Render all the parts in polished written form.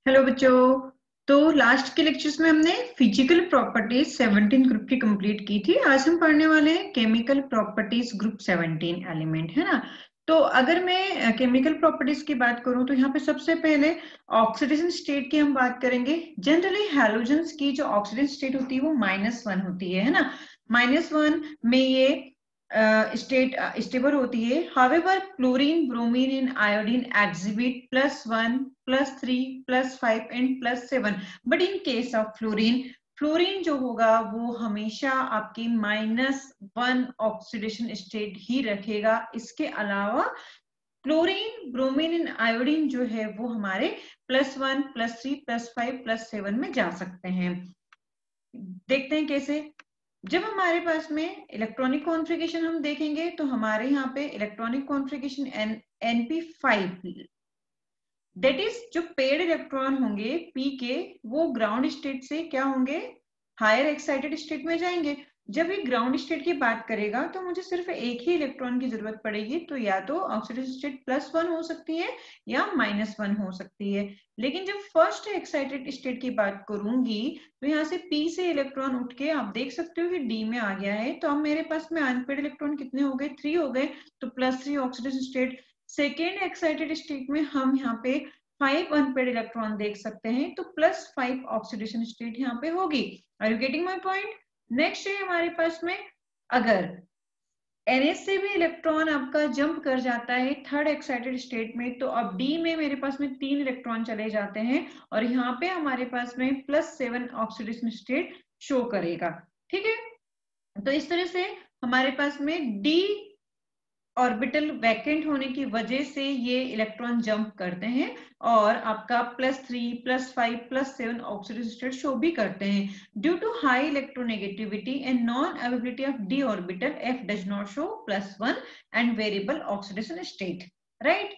Hello बच्चों। तो last के लेक्चर्स में हमने फिजिकल प्रॉपर्टीज 17 ग्रुप की कंप्लीट की थी। आज हम पढ़ने वाले हैं केमिकल प्रॉपर्टीज ग्रुप 17 एलिमेंट, है ना। तो अगर मैं केमिकल प्रॉपर्टीज की बात करूं तो यहाँ पे सबसे पहले ऑक्सीडेशन स्टेट की हम बात करेंगे। जनरली हैलोजेंस की जो ऑक्सीडेशन स्टेट होती है वो -1 होती है ना। -1 में ये स्टेट स्टेबल होती है। However chlorine, bromine and iodine exhibit +1, +3, +5 and +7। But in case of fluorine, fluorine जो होगा वो हमेशा आपकी -1 ऑक्सीडेशन स्टेट ही रखेगा। इसके अलावा क्लोरीन, ब्रोमीन एंड आयोडीन जो है वो हमारे +1, +3, +5, +7 में जा सकते हैं। देखते हैं कैसे। जब हमारे पास में इलेक्ट्रॉनिक कॉन्फ़िगरेशन हम देखेंगे तो हमारे यहाँ पे electronic configuration NP5, that is जो पेड इलेक्ट्रॉन होंगे पी के, वो ग्राउंड स्टेट से क्या होंगे, हायर एक्साइटेड स्टेट में जाएंगे। जब ये ग्राउंड स्टेट की बात करेगा तो मुझे सिर्फ एक ही इलेक्ट्रॉन की जरूरत पड़ेगी, तो या तो ऑक्सीडेशन स्टेट +1 हो सकती है या -1 हो सकती है। लेकिन जब फर्स्ट एक्साइटेड स्टेट की बात करूंगी तो यहाँ से पी से इलेक्ट्रॉन उठ के आप देख सकते हो कि डी में आ गया है। तो अब मेरे पास में अनपेड इलेक्ट्रॉन कितने हो गए, 3 हो गए। तो +3 oxidation state. Second excited state में हम यहाँ पे 5 अनपेड इलेक्ट्रॉन देख सकते हैं, तो +5 ऑक्सीडेशन स्टेट यहाँ पे होगी। Are you getting my point? Next है हमारे पास में, अगर NH से भी इलेक्ट्रॉन आपका जंप कर जाता है थर्ड एक्साइटेड स्टेट में, तो अब D में मेरे पास में 3 इलेक्ट्रॉन चले जाते हैं और यहाँ पे हमारे पास में +7 ऑक्सीडेशन स्टेट शो करेगा। ठीक है, तो इस तरह से हमारे पास में D ऑर्बिटल वैकेंट होने की वजह से ये इलेक्ट्रॉन जंप करते हैं और आपका +3, +5, +7 ऑक्सीडेशन स्टेट शो भी करते हैं। Due to high electronegativity and non availability of d orbital, F does not show +1 and variable oxidation state. Right,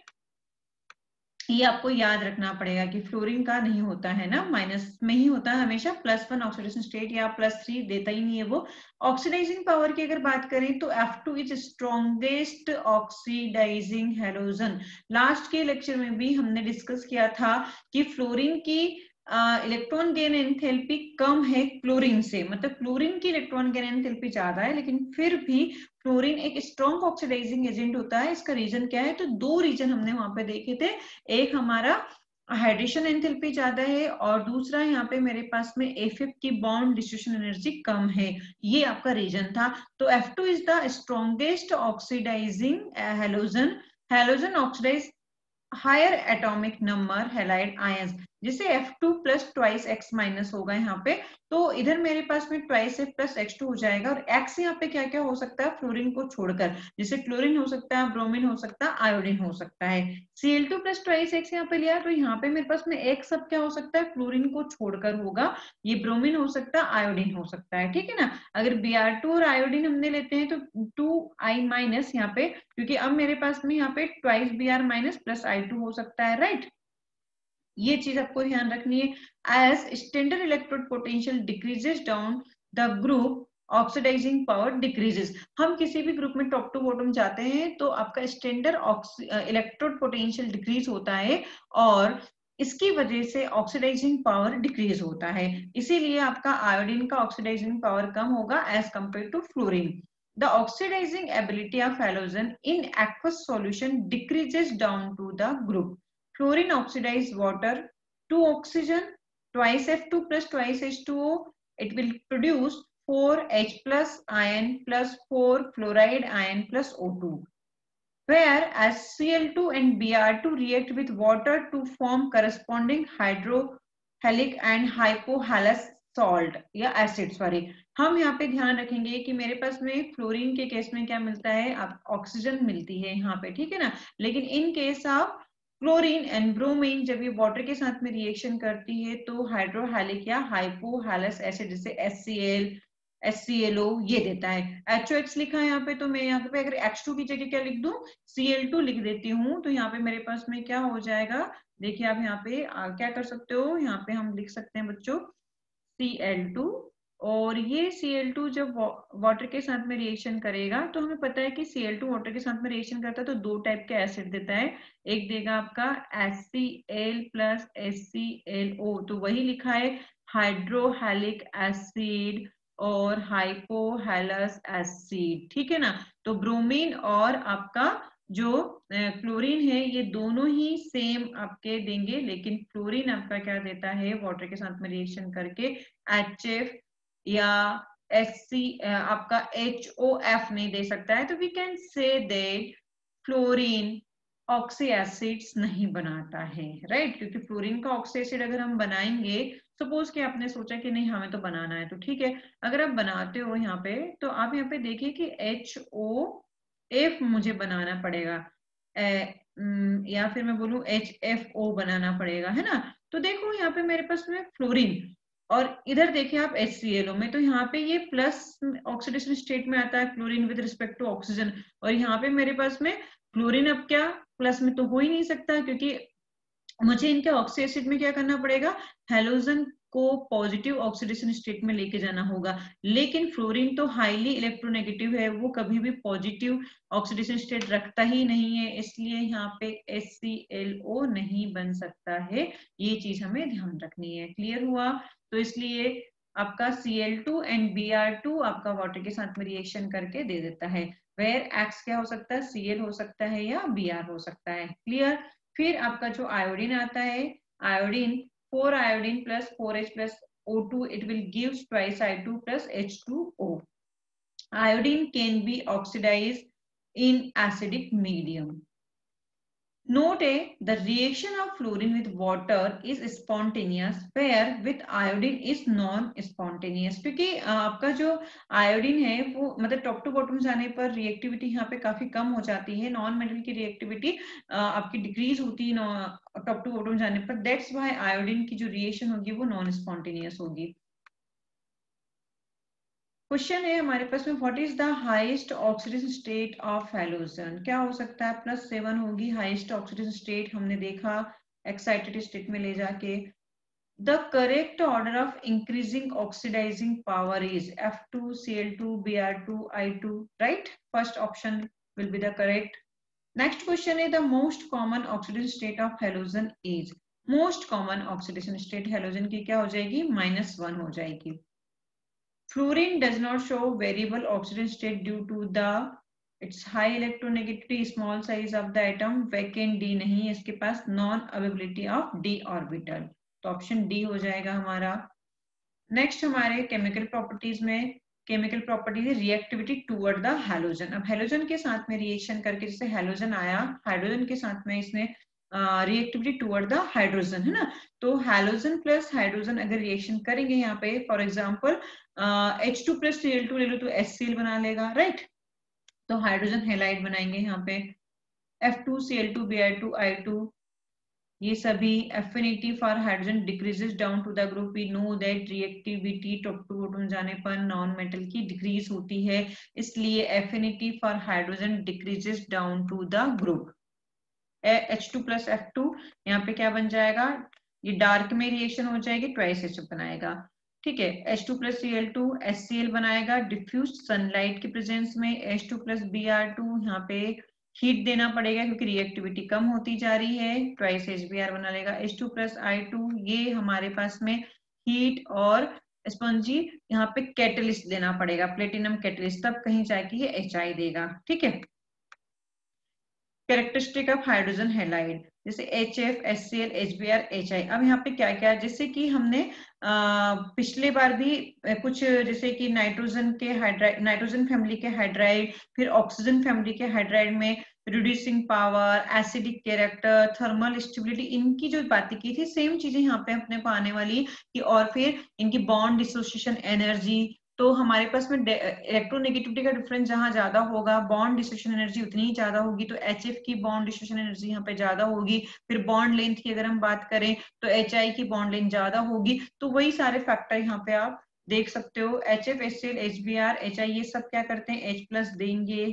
ये आपको याद रखना पड़ेगा कि फ्लोरीन का नहीं होता है ना, माइनस में ही होता है हमेशा। +1 ऑक्सीडेशन स्टेट या +3 देता ही नहीं है वो। ऑक्सीडाइजिंग पावर की अगर बात करें तो F2 is strongest oxidizing halogen. Last के लेक्चर में भी हमने डिस्कस किया था कि फ्लोरीन की इलेक्ट्रॉन गेन एंथैल्पी कम है क्लोरीन से, मतलब क्लोरीन की इलेक्ट्रॉन गेन एंथैल्पी ज्यादा है, लेकिन फिर भी फ्लोरीन एक स्ट्रॉन्ग ऑक्सीडाइजिंग एजेंट होता है। इसका रीजन क्या है, तो 2 रीजन हमने वहां पे देखे थे। एक हमारा हाइड्रेशन एंथैल्पी ज्यादा है और दूसरा यहाँ पे मेरे पास में F की बॉन्ड डिस्ट्रीब्यूशन एनर्जी कम है, ये आपका रीजन था। तो F2 is the strongest oxidizing halogen. Halogen oxidize higher atomic number halide ions, जिसे F2 + ट्वाइस X माइनस होगा यहाँ पे। तो इधर मेरे पास में ट्वाइस F + X2 हो जाएगा और X यहाँ पे क्या क्या हो सकता है फ्लोरीन को छोड़कर, जैसे क्लोरीन हो सकता है, ब्रोमीन हो सकता है, आयोडीन हो सकता है। Cl2 + ट्वाइस X यहाँ पे लिया तो यहाँ पे मेरे पास में X सब क्या हो सकता है, फ्लोरीन को छोड़कर होगा। ये ब्रोमीन हो सकता है, आयोडीन हो सकता है, ठीक है ना। अगर Br2 और आयोडीन हमने लेते हैं तो 2I- यहाँ पे, क्योंकि अब मेरे पास में यहाँ पे ट्वाइस Br- +I2 हो सकता है। राइट, ये चीज आपको ध्यान रखनी है। As standard electrode potential decreases down the group, oxidizing power decreases. हम किसी भी ग्रुप में टॉप टू बॉटम जाते हैं तो आपका स्टैंडर्ड इलेक्ट्रोड पोटेंशियल डिक्रीज होता है और इसकी वजह से ऑक्सीडाइजिंग पावर डिक्रीज होता है। इसीलिए आपका आयोडीन का ऑक्सीडाइजिंग पावर कम होगा as compare to fluorine. The oxidizing ability of halogen in aqueous solution decreases down to the group. Fluorine oxidize water, 2 oxygen, twice F2 + twice H2O. It will produce 4H plus ion plus 4 fluoride ion plus O2. Whereas Cl2 and Br2 react with water to form corresponding hydrohalic and hypohalous salt या acid. Sorry, हम यहाँ पे ध्यान रखेंगे कि मेरे पास में fluorine के केस में क्या मिलता है, ऑक्सीजन मिलती है यहाँ पे, ठीक है ना। लेकिन इन case of chlorine and bromine जब ये वाटर के साथ में रिएक्शन करती है तो हाइड्रोहैलिक या हाइपोहैलस एसिड जैसे HCl HClO ये देता है। HOX लिखा है यहाँ पे, तो मैं यहाँ पे अगर H2 की जगह क्या लिख दूं, Cl2 लिख देती हूँ, तो यहाँ पे मेरे पास में क्या हो जाएगा, देखिए आप यहाँ पे क्या कर सकते हो, यहाँ पे हम लिख सकते हैं बच्चों Cl2 और ये Cl2 जब वाटर के साथ में रिएक्शन करेगा तो हमें पता है कि Cl2 वाटर के साथ में रिएक्शन करता है तो दो टाइप के एसिड देता है। एक देगा आपका HCl प्लस HClO, तो वही लिखा है हाइड्रोहेलिक एसिड और हाइपोहेलस एसिड, ठीक है ना। तो ब्रोमीन और आपका जो क्लोरीन है ये दोनों ही सेम आपके देंगे, लेकिन फ्लोरीन आपका क्या देता है वाटर के साथ में रिएक्शन करके HF या HC आपका HOF नहीं दे सकता है। तो we can say that fluorine oxy acids नहीं बनाता है, राइट। क्योंकि फ्लोरीन का ऑक्सी एसिड अगर हम बनाएंगे, सपोज कि आपने सोचा कि नहीं हमें तो बनाना है, तो ठीक है, अगर आप बनाते हो यहाँ पे तो आप यहाँ पे देखिए कि HOF मुझे बनाना पड़ेगा या फिर मैं बोलूं HFO बनाना पड़ेगा, है ना। तो देखो यहाँ पे मेरे पास में फ्लोरीन और इधर देखिए आप HClO में, तो यहाँ पे ये प्लस ऑक्सीडेशन स्टेट में आता है chlorine with respect to oxygen, और यहाँ पे मेरे पास में क्लोरीन अब क्या प्लस में तो हो ही नहीं सकता, क्योंकि मुझे इनके ऑक्सी एसिड में क्या करना पड़ेगा, हैलोजन को पॉजिटिव ऑक्सीडेशन स्टेट में लेके जाना होगा। लेकिन फ्लोरीन तो हाईली इलेक्ट्रोनेगेटिव है, वो कभी भी पॉजिटिव ऑक्सीडेशन स्टेट रखता ही नहीं है, इसलिए यहाँ पे HClO नहीं बन सकता है। ये चीज हमें ध्यान रखनी है। क्लियर हुआ? तो इसलिए आपका Cl2 एंड Br2 आपका वाटर के साथ में रिएक्शन करके दे देता है। वेयर X क्या हो सकता है, Cl हो सकता है या Br हो सकता है। क्लियर? फिर आपका जो आयोडीन आता है, iodine 4 iodine plus 4H plus O2, it will gives twice I2 plus H2O. Iodine can be oxidized in acidic medium. Note A, the reaction of fluorine with water is spontaneous, where with iodine is non-spontaneous. क्योंकि आपका जो iodine है वो मतलब top to bottom जाने पर reactivity यहाँ पे काफी कम हो जाती है, नॉन मेटल की रिएक्टिविटी आपकी डिक्रीज होती है टॉप टू बॉटम जाने पर। दैट्स व्हाई आयोडीन की जो रिएक्शन होगी वो नॉन स्पॉन्टेनियस होगी। क्वेश्चन है हमारे पास में, what is the highest oxidation state of halogen? क्या हो सकता है, +7 होगी हाईएस्ट ऑक्सीडेशन स्टेट, हमने देखा एक्साइटेड स्टेट में ले जाके। The correct order of increasing oxidizing power is F2 Cl2 Br2 I2, right. First option will be the correct. Next question है, the most common oxidation state of halogen is? Most common oxidation state halogen की क्या हो जाएगी, -1 हो जाएगी। Fluorine does not show variable oxidation state due to the its high electronegativity, small size of the atom, vacant D नहीं है इसके पास, non availability of d orbital, तो ऑप्शन डी हो जाएगा हमारा। नेक्स्ट हमारे केमिकल प्रॉपर्टीज में, केमिकल प्रॉपर्टीज है रिएक्टिविटी टूवर्ड द हैलोजन। अब हैलोजन के साथ में रिएक्शन करके, जैसे हैलोजन आया, हाइड्रोजन के साथ में इसने रिएक्टिविटी टूवर्ड द हाइड्रोजन, है ना। तो हैलोजन प्लस हाइड्रोजन अगर रिएक्शन करेंगे यहाँ पे, for example H2 plus Cl2 ले लो तो HCl बना लेगा, राइट। तो हाइड्रोजन हैलाइड बनाएंगे यहाँ पे, F2 Cl2 Br2 I2, ये सभी affinity for hydrogen decreases down to the group. We know that reactivity top to bottom जाने पर नॉन मेटल की डिक्रीज होती है, इसलिए affinity for hydrogen decreases down to the group. H2 plus F2 यहाँ पे क्या बन जाएगा, ये डार्क में रिएक्शन हो जाएगी, ट्वाइस H बनाएगा, ठीक है। H2 प्लस Cl2 HCl बनाएगा डिफ्यूज सनलाइट की प्रेजेंस में। H2 प्लस Br2 यहाँ पे हीट देना पड़ेगा क्योंकि रिएक्टिविटी कम होती जा रही है, ट्वाइस HBr बना लेगा। H2 प्लस I2 ये हमारे पास में हीट और स्पंजी यहाँ पे कैटलिस्ट देना पड़ेगा, प्लेटिनम कैटलिस्ट, तब कहीं जाके ये HI देगा, ठीक है। कैरेक्टरिस्टिक ऑफ हाइड्रोजन हैलाइड, जैसे HF HCl HBr HI। अब यहाँ पे क्या क्या, जैसे कि हमने पिछले बार भी कुछ, जैसे कि नाइट्रोजन के हाइड्राइड, नाइट्रोजन फैमिली के हाइड्राइड, फिर ऑक्सीजन फैमिली के हाइड्राइड में reducing power, acidic character, thermal stability, इनकी जो बातें की थी, सेम चीजें यहाँ पे अपने को आने वाली कि, और फिर इनकी बॉन्ड डिसोसिएशन एनर्जी। तो हमारे पास में इलेक्ट्रोनेगेटिविटी का डिफरेंस जहां ज्यादा होगा, बॉन्ड डिसोसिएशन एनर्जी उतनी ही ज्यादा होगी, तो HF की बॉन्ड डिसोसिएशन एनर्जी यहाँ पे ज्यादा होगी। फिर बॉन्ड लेंथ की अगर हम बात करें तो HI की बॉन्ड लेंथ ज्यादा होगी। तो वही सारे फैक्टर यहाँ पे आप देख सकते हो, HF HCl HBr HI ये सब क्या करते हैं, H+ देंगे,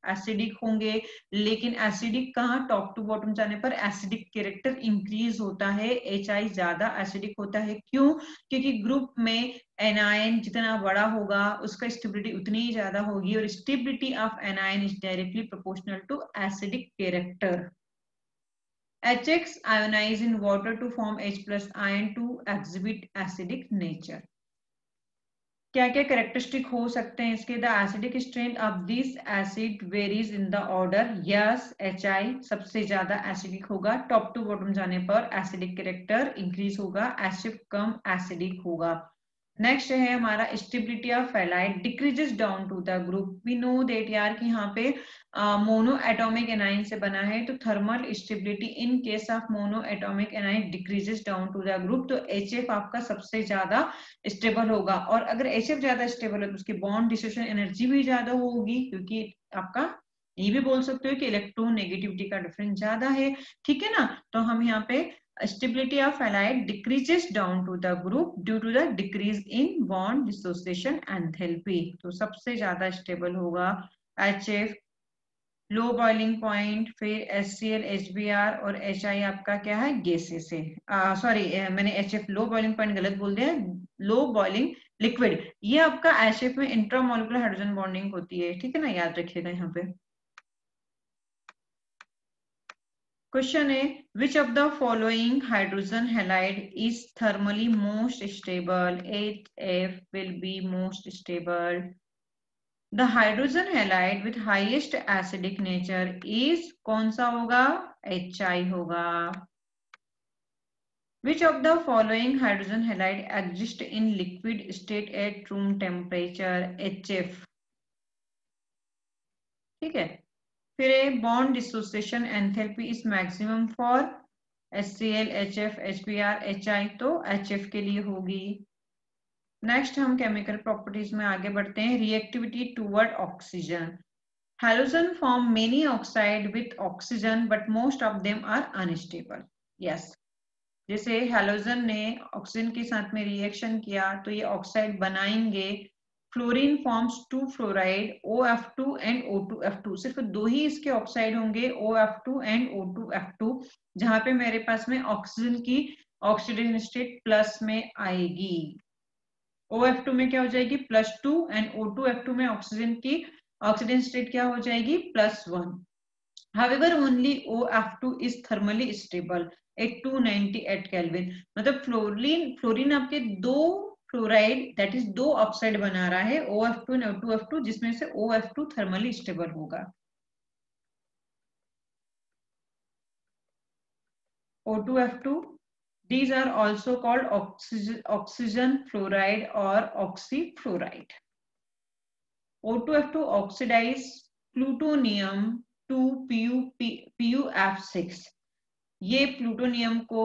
एसिडिक होंगे, लेकिन एसिडिक कहाँ, टॉप टू बॉटम जाने पर एसिडिक कैरेक्टर इंक्रीज होता है, HI ज्यादा एसिडिक होता है। क्यों? क्योंकि ग्रुप में एनायन जितना बड़ा होगा उसका स्टेबिलिटी उतनी ही ज्यादा होगी, और stability of anion is directly proportional to acidic character. HX ionize in water to form H plus ion to exhibit acidic nature. क्या क्या कैरेक्टरिस्टिक हो सकते हैं इसके? The acidic strength of this acid varies in the order. Yes, HI सबसे ज्यादा acidic होगा, top to bottom जाने पर एसिडिक कैरेक्टर इंक्रीज होगा, HF कम एसिडिक होगा। नेक्स्ट है हमारा stability of halide decreases down to the group. We know that यार कि यहाँ पे मोनो एटॉमिक एनाइन से बना है, तो thermal stability in case of monoatomic anion decreases down to the group, तो HF आपका सबसे ज्यादा स्टेबल होगा। और अगर HF ज्यादा स्टेबल है तो उसकी बॉन्ड डिसोसिएशन एनर्जी भी ज्यादा होगी, क्योंकि आपका ये भी बोल सकते हो कि इलेक्ट्रॉन नेगेटिविटी का डिफरेंस ज्यादा है, ठीक है ना। तो हम यहाँ पे stability of halide decreases down to the group due to the decrease in bond dissociation enthalpy। तो सबसे ज्यादा स्टेबल होगा HF, लो बॉइलिंग पॉइंट, फिर HCl, HBr और HI आपका क्या है, गैसेस है। सॉरी, मैंने HF लो बॉइलिंग पॉइंट गलत बोल दिया, लो बॉइलिंग लिक्विड। ये आपका HF में इंट्रामोलिकुलर हाइड्रोजन बॉन्डिंग होती है, ठीक है ना, याद रखिएगा यहाँ पे। क्वेश्चन है which of the following hydrogen halide is thermally most stable? HF will be most stable. The hydrogen halide with highest acidic nature is कौन सा होगा? HI होगा। Which of the following hydrogen halide exist in liquid state at room temperature? HF, ठीक है। फिर bond dissociation enthalpy is maximum for HCl, HF, HBr, HI, तो HF के लिए होगी। नेक्स्ट हम केमिकल प्रॉपर्टीज में आगे बढ़ते हैं। Reactivity toward oxygen. Halogen form many oxide with oxygen but most of them are unstable. Yes, जैसे हैलोजन ने ऑक्सीजन के साथ में रिएक्शन किया तो ये ऑक्साइड बनाएंगे। Fluorine forms 2 fluoride OF2 and O2F2। सिर्फ दो ही इसके ऑक्साइड होंगे, OF2 एंड O2F2, जहां पे मेरे पास में ऑक्सीजन की ऑक्सीडेशन स्टेट प्लस में आएगी। OF2 में क्या हो जाएगी, +2, एंड O2F2 में ऑक्सीजन की ऑक्सीडेशन स्टेट क्या हो जाएगी, +1। However, only OF2 is thermally stable at 298 Kelvin। मतलब फ्लोरीन आपके दो फ्लोराइड दैट इज दो ऑक्साइड बना रहा है, OF2 और O2F2, जिसमें से OF2 थर्मली स्टेबल होगा। O2F2, these are also called oxygen fluoride or oxyfluoride। O2F2 oxidize plutonium to PuF6। ये प्लूटोनियम को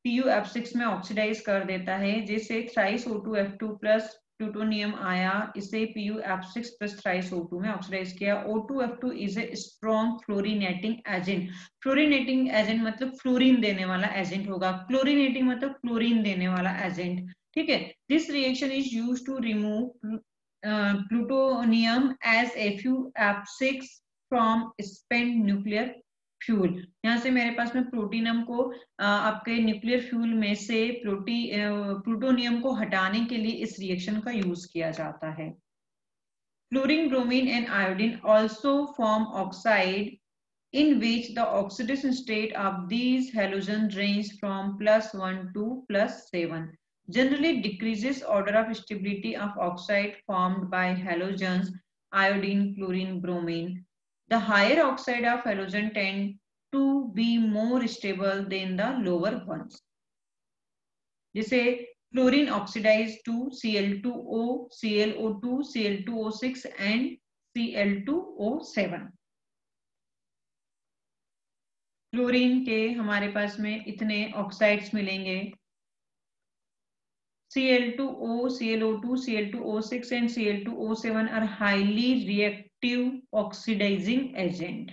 PuF6 में ऑक्सीडाइज कर देता है। जैसे थ्राइस O2F2 प्लस प्लूटोनियम आया, इसे PuF6 प्लस थ्राइस O2 में ऑक्सीडाइज किया। O2F2 is a strong fluorinating agent. Fluorinating agent मतलब फ्लोरीन देने वाला एजेंट होगा, क्लोरिनेटिंग मतलब क्लोरीन देने वाला एजेंट, ठीक है। This reaction is used to remove plutonium as FuF6 from spent nuclear fuel. यहाँ से मेरे पास में प्लूटोनियम को आपके न्यूक्लियर फ्यूल में से प्लूटोनियम को हटाने के लिए इस रिएक्शन का यूज किया जाता है। Fluorine, bromine and iodine also form oxide in which the oxidation state of these halogens range from +1 to +7. Generally decreases order of stability of oxide formed by halogens, iodine, chlorine, bromine. The higher oxide of halogen tend to be more stable than the lower ones. जैसे chlorine oxidize to Cl2O, ClO2, Cl2O6 and Cl2O7। Chlorine के हमारे पास में इतने oxides मिलेंगे, Cl2O, ClO2, Cl2O6 and Cl2O7 are highly reactive oxidizing agent.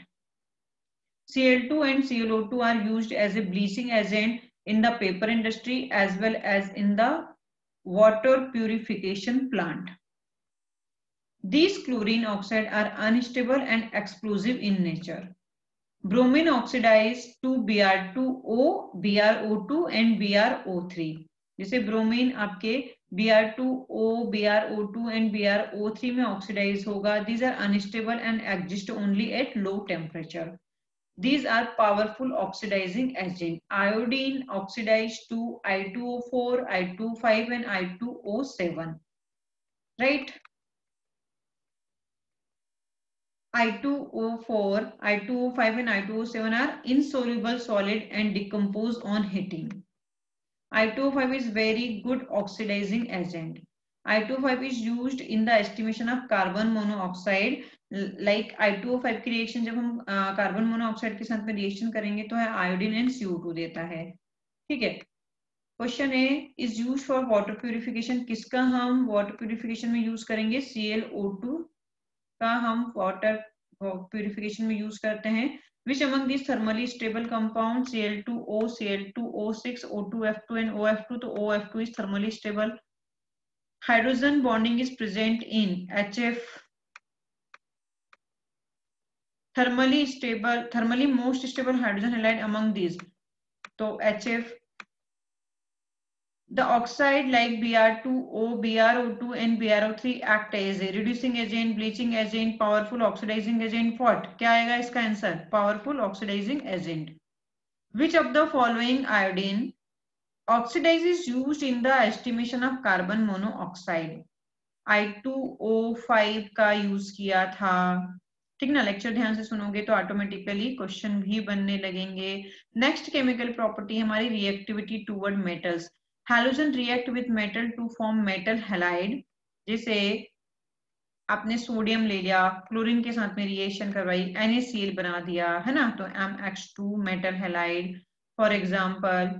Cl2 and ClO2 are used as a bleaching agent in the paper industry as well as in the water purification plant. These chlorine oxide are unstable and explosive in nature. Bromine oxidized to Br2O, BrO2 and BrO3. जैसे bromine आपके Br2O, BrO2 and BrO3 में oxidise होगा. These are unstable and exist only at low temperature. These are powerful oxidizing agent. Iodine oxidized to I2O4, I2O5 and I2O7. Right? I2O4, I2O5 and I2O7 are insoluble solid and decompose on heating. I2O5 is very good oxidizing agent. I2O5 is used in the estimation of carbon monoxide. Like I2O5 की reaction जब हम carbon monoxide के साथ में reaction करेंगे तो है iodine and CO2 देता है. ठीक है. Question A is use for water purification. किसका हम वाटर प्यूरिफिकेशन में यूज करेंगे? ClO2 का हम वाटर प्यूरिफिकेशन में यूज करते हैं. Which among these thermally stable compounds Cl2O, Cl2O6, O2F2 and OF2? तो OF2 is thermally stable. Hydrogen bonding is present in HF. Thermally most stable hydrogen halide among these. तो HF. The oxide like Br2O, BrO2 and BrO3 act as a reducing agent, bleaching agent, powerful oxidizing agent. What? क्या आएगा इसका answer? Powerful oxidizing agent. Which of the following iodine oxidizes used in the estimation of carbon monoxide? I2O5 का use किया था. ठीक ना. Lecture ध्यान से सुनोगे तो ऑटोमेटिकली क्वेश्चन भी बनने लगेंगे. नेक्स्ट केमिकल प्रॉपर्टी हमारी reactivity toward metals. Halogen react with metal to form metal halide. जैसे आपने सोडियम ले लिया, क्लोरीन के साथ में रिएक्शन करवाई, NaCl बना दिया है ना, तो MX2 metal halide. For example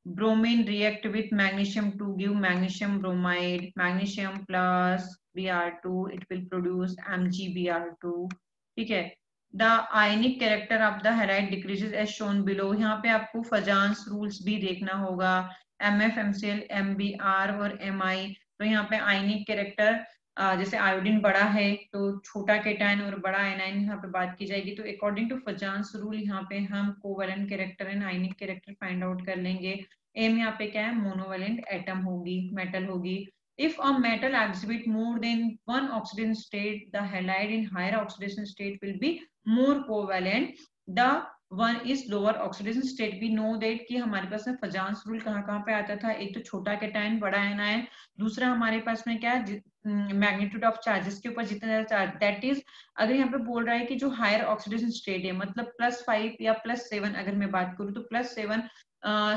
bromine react with magnesium to give magnesium bromide. Magnesium plus Br2 it will produce MgBr2. ठीक है. The ionic character of the halide decreases as shown below. यहाँ पे आपको फजांस रूल्स भी देखना होगा. MF, MCl, MBr और MI. तो यहाँ पे आयनिक कैरेक्टर जैसे आयोडीन बड़ा है तो छोटा केटायन और बड़ा एनायन यहाँ पे बात की जाएगी. तो अकॉर्डिंग टू फजांस रूल यहाँ पे हम covalent character and ionic character find out कर लेंगे. एम यहाँ पे क्या है? मोनोवेलेंट एटम होगी, मेटल होगी. If a metal exhibit more than one oxidation state, the halide in higher oxidation state will be more covalent. The one is lower oxidation state. We know that कि हमारे पास में Fajans rule कहाँ पे आता था? एक तो छोटा केटायन बड़ा एनायन, दूसरा हमारे पास में क्या है? मैग्नीट्यूड ऑफ चार्जेस के ऊपर जितना ज्यादा चार्ज. दैट इज अगर यहाँ पे बोल रहा है कि जो हायर ऑक्सीडेशन स्टेट है मतलब +5 या +7 अगर मैं बात करूँ तो +7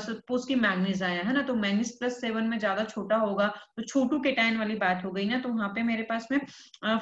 सपोज की मैग्नीज आया है ना, तो मैग्नीज +7 में ज्यादा छोटा होगा तो छोटू केटायन वाली बात हो गई ना. तो वहां पे मेरे पास में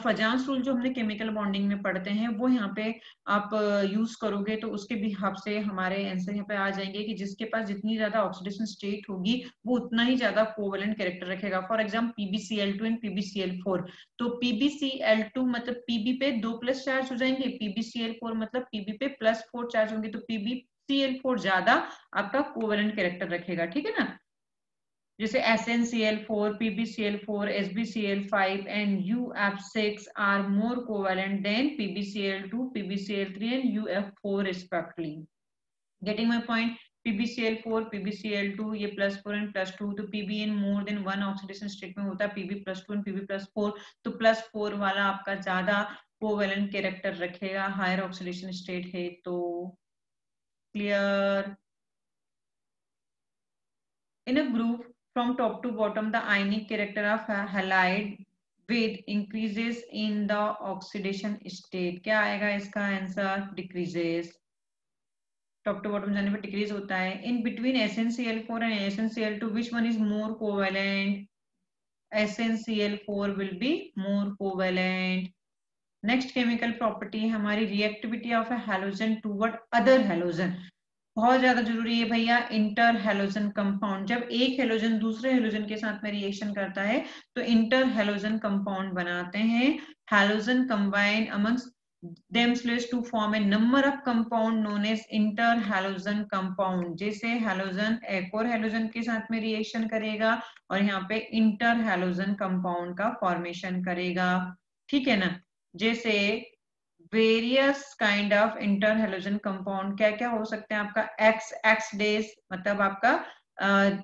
फजांस रूल जो हमने केमिकल बॉन्डिंग में पढ़ते हैं वो यहाँ पे आप यूज करोगे तो उसके बिहाफ से हमारे आंसर यहाँ पे आ जाएंगे कि जिसके पास जितनी ज्यादा ऑक्सीडेशन स्टेट होगी वो उतना ही ज्यादा कोवेलेंट कैरेक्टर रखेगा. For example PbCl2 and PbCl4. तो PbCl2 मतलब Pb पे 2+ चार्ज हो जाएंगे, PbCl4 मतलब Pb पे +4 चार्ज होंगे. तो PbCl4 ज्यादा आपका कोवेलेंट कैरेक्टर रखेगा. ठीक है ना. जैसे SnCl4, PbCl4, SbCl5 and UF6 are more covalent than PbCl2, PbCl3 and UF4 respectively. Getting my point? PbCl4, PbCl2 ये +4 and +2. तो Pb in more than one oxidation state में होता है Pb+2 and Pb+4. तो +4 वाला आपका ज्यादा कोवेलेंट कैरेक्टर रखेगा, हायर ऑक्सीडेशन स्टेट है तो. Clear? In a group from top to bottom, the ionic character of halide with increases in the oxidation state. क्या आएगा इसका answer? Decreases. Top to bottom जाने पर डिक्रीज होता है. In between SnCl4 and SnCl2, which one is more covalent? SnCl4 will be more covalent. Next chemical property हमारी reactivity of a halogen toward other halogen. बहुत ज्यादा जरूरी है भैया. Inter halogen compound. जब एक हैलोजन दूसरे हैलोजन के साथ में रिएक्शन करता है तो इंटर हैलोजन कंपाउंड बनाते हैं. Halogen combine amongst themselves to form a number of compound known as interhalogen compound. जैसे हैलोजन एक और हैलोजन के साथ में रिएक्शन करेगा और यहाँ पे इंटर हैलोजन कंपाउंड का फॉर्मेशन करेगा. ठीक है ना। जैसे various kind of inter halogen compound क्या क्या हो सकते हैं आपका, एक्स एक्स डेज मतलब आपका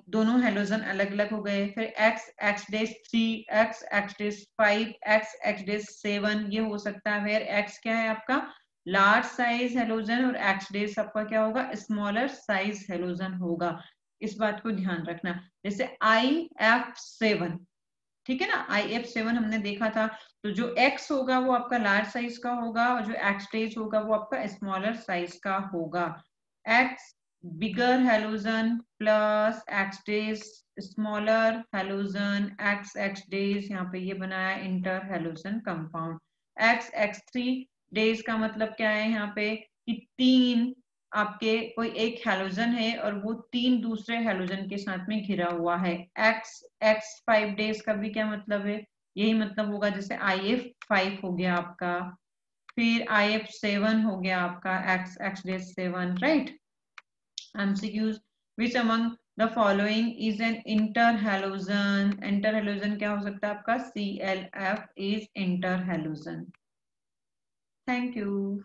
दोनों हेलोजन अलग अलग हो गए, फिर x x days 3, x x days 5, x x days 7, ये हो सकता है। फिर एक्स क्या है आपका लार्ज साइज हेलोजन और एक्स डेज आपका क्या होगा स्मॉलर साइज हेलोजन होगा। इस बात को ध्यान रखना। जैसे IF7, ठीक है ना, IF7 हमने देखा था, तो जो X होगा वो आपका लार्ज साइज का होगा और जो X डेज होगा वो आपका स्मॉलर साइज का होगा। X bigger halogen plus X dash smaller halogen X X dash, यहाँ पे ये बनाया inter halogen compound. X3 days का मतलब क्या है यहाँ पे कि 3 आपके कोई एक हेलोजन है और वो 3 दूसरे हेलोजन के साथ में घिरा हुआ है। X5 डेज का भी क्या मतलब है, यही मतलब होगा। जैसे IF5 हो गया आपका, फिर IF7 हो गया आपका, X days 7, right. MCQs, which among the following is an interhalogen? Interhalogen क्या हो सकता है आपका CLF is interhalogen. Thank you.